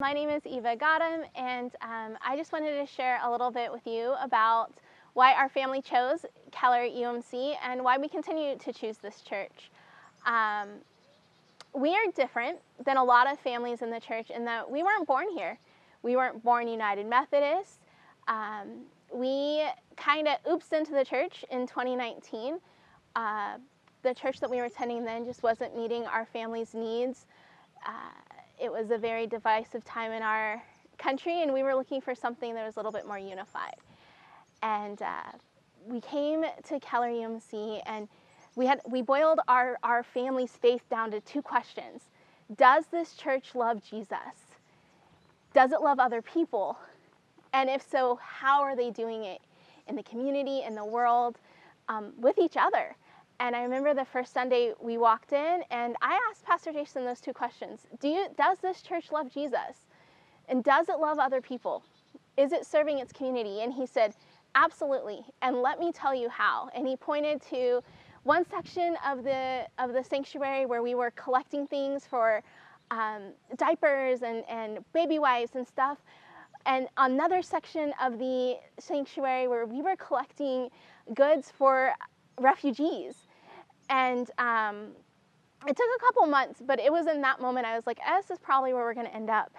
My name is Eva Gautam, and I just wanted to share a little bit with you about why our family chose Keller UMC and why we continue to choose this church. We are different than a lot of families in the church in that we weren't born here. We weren't born United Methodist. We kind of oopsed into the church in 2019. The church that we were attending then just wasn't meeting our family's needs. It was a very divisive time in our country, and we were looking for something that was a little bit more unified. And we came to Keller UMC, and we boiled our family's faith down to two questions. Does this church love Jesus? Does it love other people? And if so, how are they doing it in the community, in the world, with each other? And I remember the first Sunday we walked in, and I asked Pastor Jason those two questions. Does this church love Jesus? And does it love other people? Is it serving its community? And he said, absolutely, and let me tell you how. And he pointed to one section of the sanctuary where we were collecting things for diapers and baby wipes and stuff, and another section of the sanctuary where we were collecting goods for refugees. And it took a couple months, but it was in that moment I was like, this is probably where we're going to end up.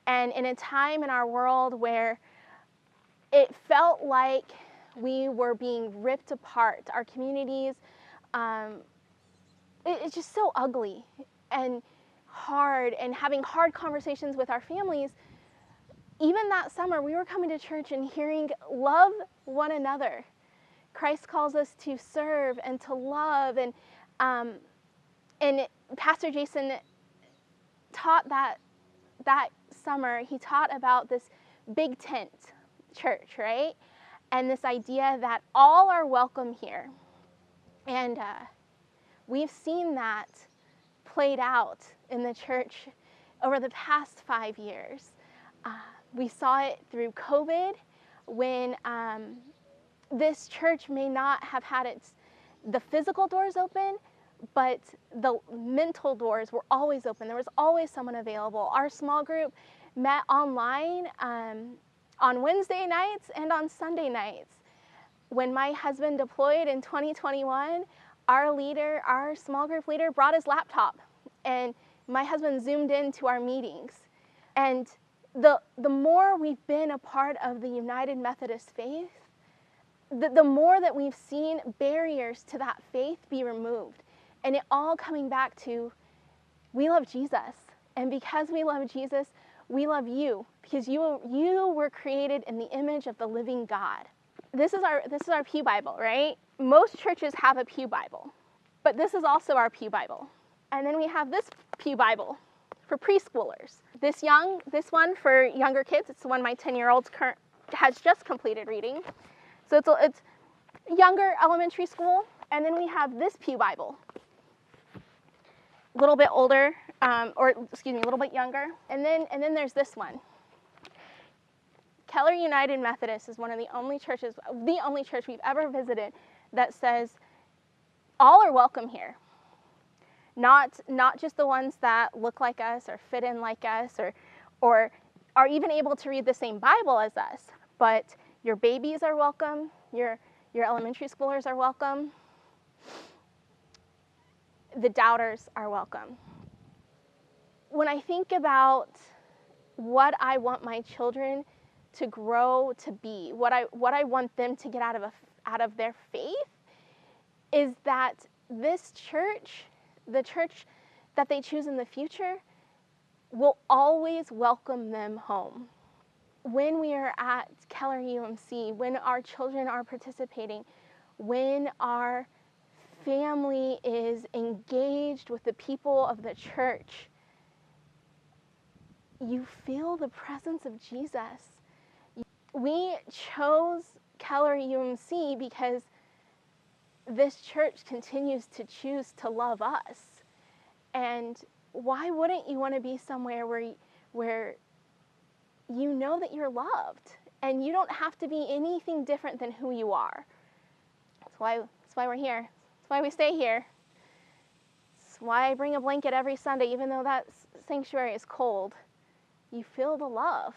And in a time in our world where it felt like we were being ripped apart, our communities, it's just so ugly and hard, and having hard conversations with our families. Even that summer, we were coming to church and hearing, love one another. Christ calls us to serve and to love, and Pastor Jason taught that summer. He taught about this big tent church, right? And this idea that all are welcome here. And we've seen that played out in the church over the past 5 years. We saw it through COVID when this church may not have had the physical doors open, but the mental doors were always open. There was always someone available. Our small group met online on Wednesday nights and on Sunday nights. When my husband deployed in 2021, our small group leader brought his laptop, and my husband zoomed into our meetings. And the more we've been a part of the United Methodist faith, the more that we've seen barriers to that faith be removed. And it all coming back to, we love Jesus. And because we love Jesus, we love you, because you were created in the image of the living God. This is our Pew Bible, right? Most churches have a Pew Bible, but this is also our Pew Bible. And then we have this Pew Bible for preschoolers. This one for younger kids. It's the one my 10-year-old has just completed reading. So it's younger elementary school. And then we have this Pew Bible, a little bit older, a little bit younger. And then there's this one. Keller United Methodist is one of the only church we've ever visited that says all are welcome here. Not just the ones that look like us or fit in like us or are even able to read the same Bible as us, but your babies are welcome, your elementary schoolers are welcome, the doubters are welcome. When I think about what I want my children to grow to be, what I want them to get out of their faith, is that this church, the church that they choose in the future, will always welcome them home. When we are at Keller UMC, when our children are participating, when our family is engaged with the people of the church, you feel the presence of Jesus. We chose Keller UMC because this church continues to choose to love us. And why wouldn't you want to be somewhere where you know that you're loved and you don't have to be anything different than who you are? That's why we're here. That's why we stay here. That's why I bring a blanket every Sunday, even though that sanctuary is cold. you feel the love.